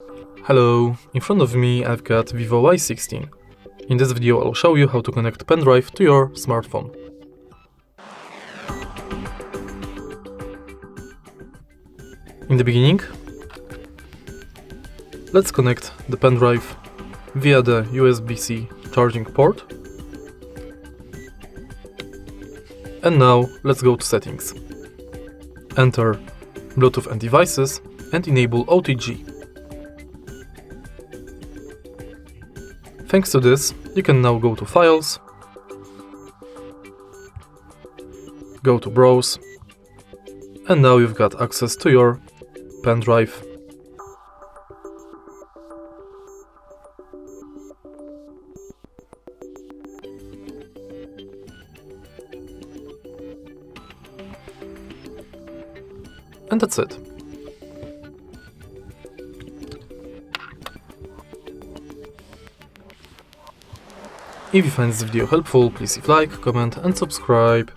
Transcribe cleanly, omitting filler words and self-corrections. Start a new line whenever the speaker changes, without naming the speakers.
Hello, in front of me I've got Vivo Y16. In this video I'll show you how to connect pendrive to your smartphone. In the beginning, let's connect the pendrive via the USB-C charging port. And now let's go to settings. Enter Bluetooth and devices and enable OTG. Thanks to this, you can now go to Files, go to Browse, and now you've got access to your pendrive. And that's it. If you find this video helpful, please leave a like, comment and subscribe.